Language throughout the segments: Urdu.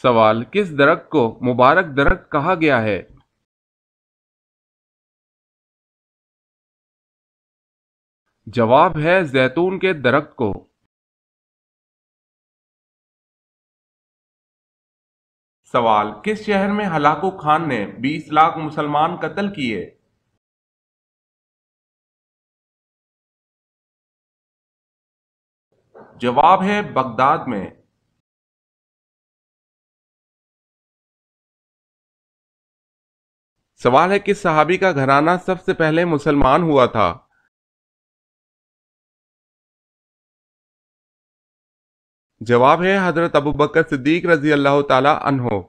سوال: کس درخت کو مبارک درخت کہا گیا ہے؟ جواب ہے زیتون کے درخت کو۔ سوال: کس شہر میں ہلاکو خان نے 20 لاکھ مسلمان قتل کیے؟ جواب ہے بغداد میں۔ سوال ہے: کس صحابی کا گھرانہ سب سے پہلے مسلمان ہوا تھا؟ جواب ہے حضرت ابوبکر صدیق رضی اللہ تعالی عنہ۔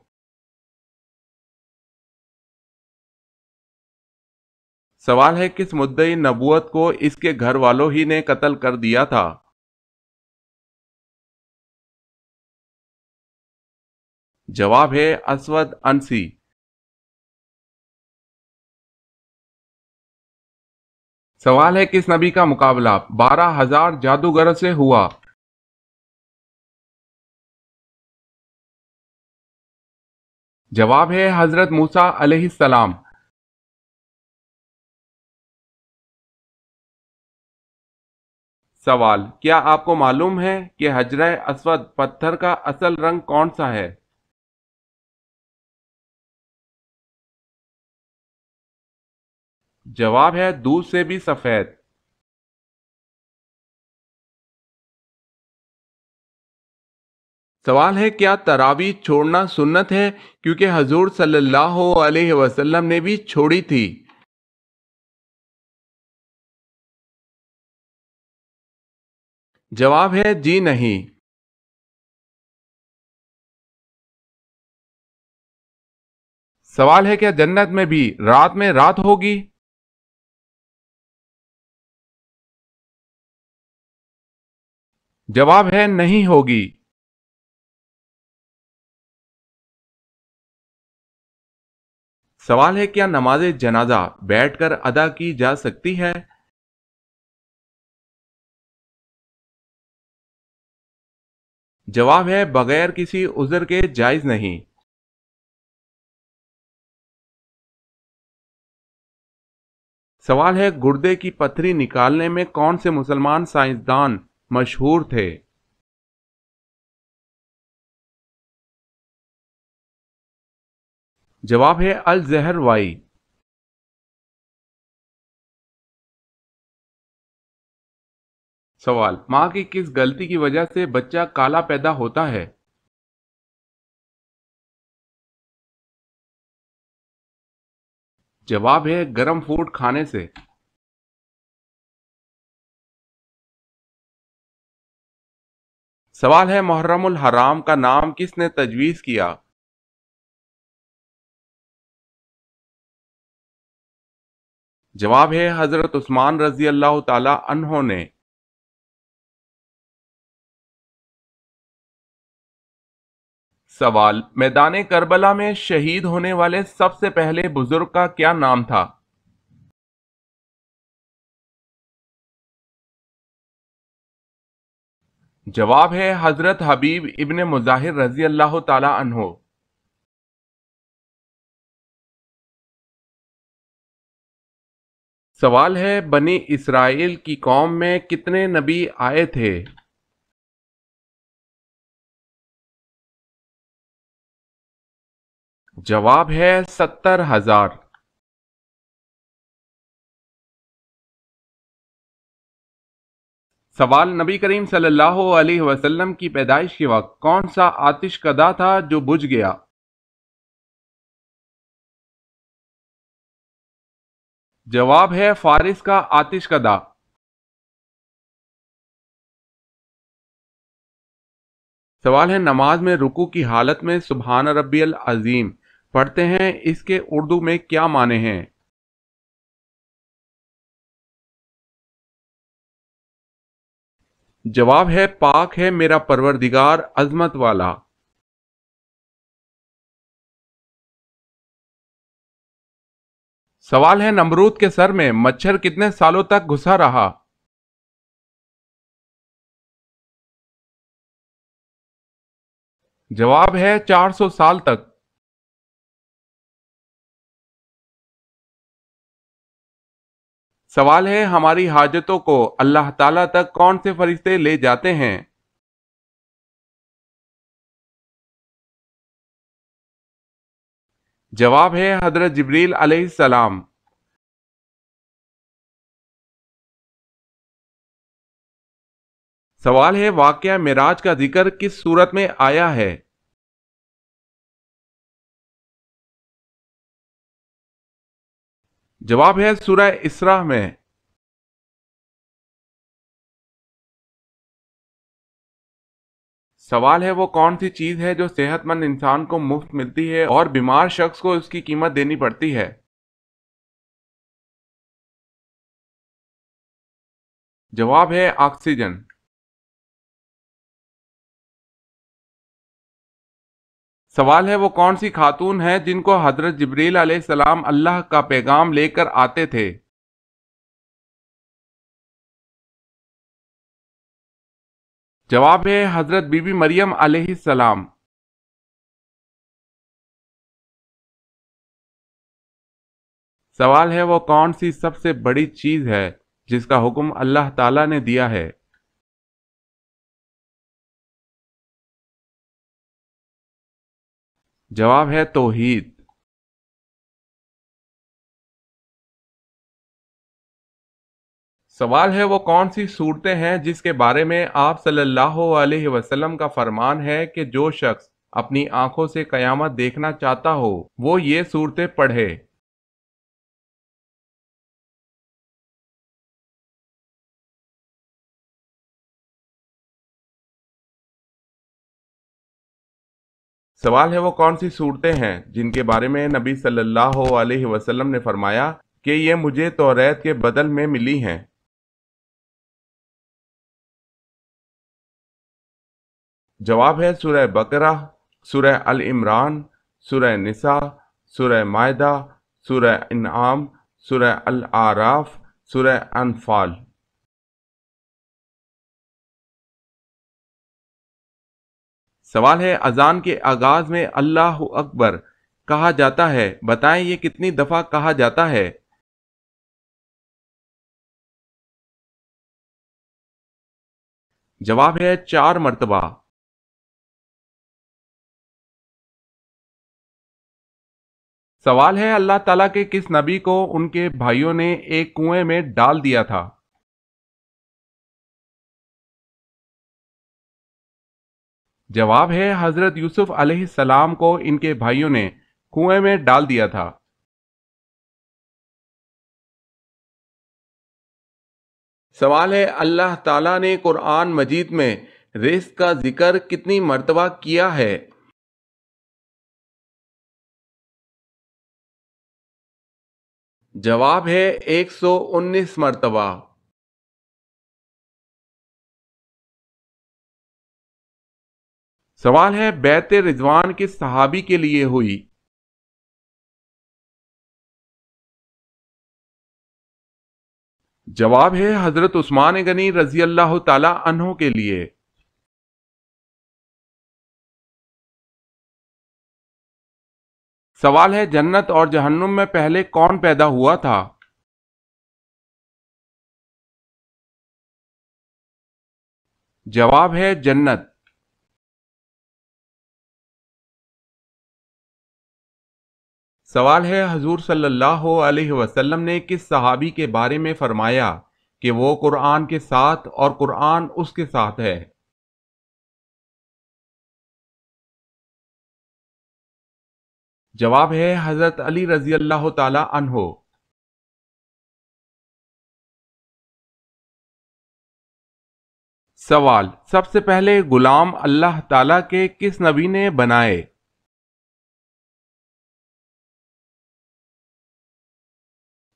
سوال ہے: کس مدعی نبوت کو اس کے گھر والوں ہی نے قتل کر دیا تھا؟ جواب ہے اسود عنسی۔ سوال ہے: کس نبی کا مقابلہ 12,000 جادوگروں سے ہوا؟ جواب ہے حضرت موسیٰ علیہ السلام۔ سوال: کیا آپ کو معلوم ہے کہ حجرہ اسود پتھر کا اصل رنگ کون سا ہے؟ جواب ہے دودھ سے بھی سفید۔ سوال ہے: کیا تراویح چھوڑنا سنت ہے کیونکہ حضور صلی اللہ علیہ وسلم نے بھی چھوڑی تھی؟ جواب ہے جی نہیں۔ سوال ہے: کیا جنت میں بھی رات میں رات ہوگی؟ جواب ہے نہیں ہوگی۔ سوال ہے: کیا نماز جنازہ بیٹھ کر ادا کی جا سکتی ہے؟ جواب ہے بغیر کسی عذر کے جائز نہیں۔ سوال ہے: گردے کی پتھری نکالنے میں کون سے مسلمان سائنسدان مشہور تھے؟ جواب ہے الزہروائی۔ سوال: ماں کی کس غلطی کی وجہ سے بچہ کالا پیدا ہوتا ہے؟ جواب ہے گرم فوڈ کھانے سے۔ سوال ہے: محرم الحرام کا نام کس نے تجویز کیا؟ جواب ہے حضرت عثمان رضی اللہ تعالی عنہ نے۔ سوال: میدان کربلا میں شہید ہونے والے سب سے پہلے بزرگ کا کیا نام تھا؟ جواب ہے حضرت حبیب ابن مظاہر رضی اللہ تعالی عنہ۔ سوال ہے: بنی اسرائیل کی قوم میں کتنے نبی آئے تھے؟ جواب ہے 70,000۔ سوال: نبی کریم صلی اللہ علیہ وسلم کی پیدائش کے وقت کون سا آتش کدہ تھا جو بجھ گیا؟ جواب ہے فارس کا آتش کدہ۔ سوال ہے: نماز میں رکوع کی حالت میں سبحان ربی العظیم پڑھتے ہیں، اس کے اردو میں کیا معنی ہیں؟ جواب ہے پاک ہے میرا پروردگار عظمت والا۔ سوال ہے: نمرود کے سر میں مچھر کتنے سالوں تک گھسا رہا؟ جواب ہے 400 سال تک۔ سوال ہے ہماری حاجتوں کو اللہ تعالیٰ تک کون سے فرشتے لے جاتے ہیں؟ جواب ہے حضرت جبریل علیہ السلام۔ سوال ہے واقعہ معراج کا ذکر کس سورت میں آیا ہے؟ جواب ہے سورہ اسراء میں۔ سوال ہے وہ کون سی چیز ہے جو صحت مند انسان کو مفت ملتی ہے اور بیمار شخص کو اس کی قیمت دینی پڑتی ہے؟ جواب ہے آکسیجن۔ سوال ہے وہ کون سی خاتون ہیں جن کو حضرت جبریل علیہ السلام اللہ کا پیغام لے کر آتے تھے؟ جواب ہے حضرت بی بی مریم علیہ السلام۔ سوال ہے وہ کون سی سب سے بڑی چیز ہے جس کا حکم اللہ تعالیٰ نے دیا ہے؟ جواب ہے توحید۔ سوال ہے وہ کون سی صورتیں ہیں جس کے بارے میں آپ صلی اللہ علیہ وسلم کا فرمان ہے کہ جو شخص اپنی آنکھوں سے قیامت دیکھنا چاہتا ہو وہ یہ صورتیں پڑھے؟ سوال ہے وہ کون سی صورتیں ہیں جن کے بارے میں نبی صلی اللہ علیہ وسلم نے فرمایا کہ یہ مجھے توریت کے بدل میں ملی ہیں؟ جواب ہے سورہ بقرہ، سورہ ال عمران، سورہ نساء، سورہ مائدہ، سورہ انعام، سورہ الاعراف، سورہ انفال۔ سوال ہے اذان کے آغاز میں اللہ اکبر کہا جاتا ہے، بتائیں یہ کتنی دفعہ کہا جاتا ہے؟ جواب ہے 4 مرتبہ۔ سوال ہے اللہ تعالیٰ کے کس نبی کو ان کے بھائیوں نے ایک کنویں میں ڈال دیا تھا؟ جواب ہے حضرت یوسف علیہ السلام کو ان کے بھائیوں نے کنویں میں ڈال دیا تھا۔ سوال ہے اللہ تعالیٰ نے قرآن مجید میں رزق کا ذکر کتنی مرتبہ کیا ہے؟ جواب ہے 119 مرتبہ۔ سوال ہے بیعت رضوان کس صحابی کے لیے ہوئی؟ جواب ہے حضرت عثمان غنی رضی اللہ تعالی عنہ کے لیے۔ سوال ہے جنت اور جہنم میں پہلے کون پیدا ہوا تھا؟ جواب ہے جنت۔ سوال ہے حضور صلی اللہ علیہ وسلم نے کس صحابی کے بارے میں فرمایا کہ وہ قرآن کے ساتھ اور قرآن اس کے ساتھ ہے؟ جواب ہے حضرت علی رضی اللہ تعالی عنہ۔ سوال سب سے پہلے غلام اللہ تعالی کے کس نبی نے بنائے؟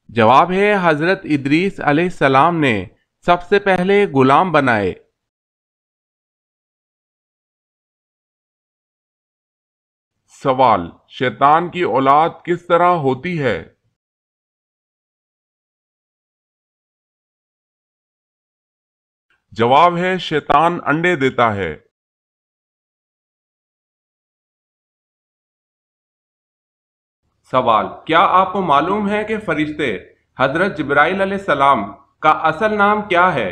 جواب ہے حضرت ادریس علیہ السلام نے سب سے پہلے غلام بنائے۔ سوال شیطان کی اولاد کس طرح ہوتی ہے؟ جواب ہے شیطان انڈے دیتا ہے۔ سوال: کیا آپ کو معلوم ہے کہ فرشتے حضرت جبرائیل علیہ السلام کا اصل نام کیا ہے؟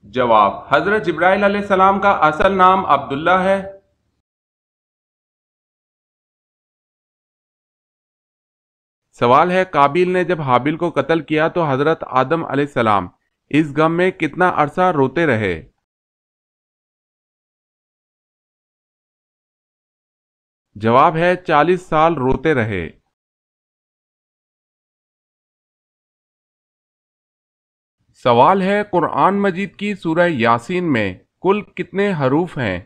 جواب: حضرت جبرائیل علیہ السلام کا اصل نام عبداللہ ہے۔ سوال ہے: قابیل نے جب حابیل کو قتل کیا تو حضرت آدم علیہ السلام اس غم میں کتنا عرصہ روتے رہے؟ جواب ہے 40 سال روتے رہے۔ سوال ہے: قرآن مجید کی سورہ یاسین میں کل کتنے حروف ہیں؟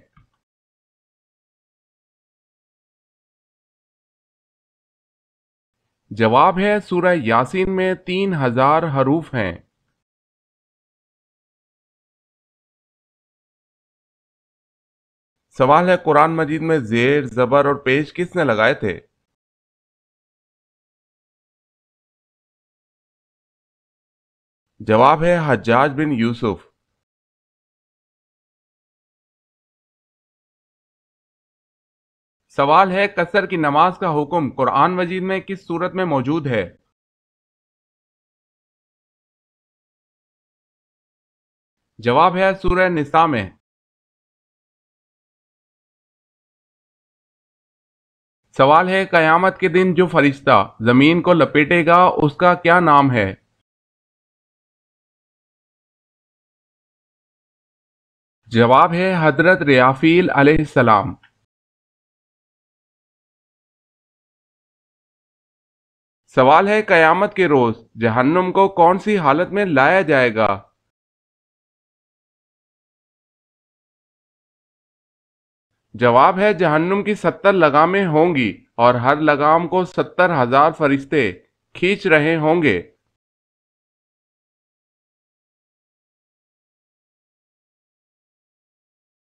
جواب ہے سورہ یاسین میں 3000 حروف ہیں۔ سوال ہے: قرآن مجید میں زیر، زبر اور پیش کس نے لگائے تھے؟ جواب ہے حجاج بن یوسف۔ سوال ہے: قصر کی نماز کا حکم قرآن مجید میں کس صورت میں موجود ہے؟ جواب ہے سورہ نساء میں۔ سوال ہے: قیامت کے دن جو فرشتہ زمین کو لپیٹے گا اس کا کیا نام ہے؟ جواب ہے حضرت ریافیل علیہ السلام۔ سوال ہے: قیامت کے روز جہنم کو کون سی حالت میں لایا جائے گا؟ جواب ہے جہنم کی 70 لگامیں ہوں گی اور ہر لگام کو 70,000 فرشتے کھینچ رہے ہوں گے۔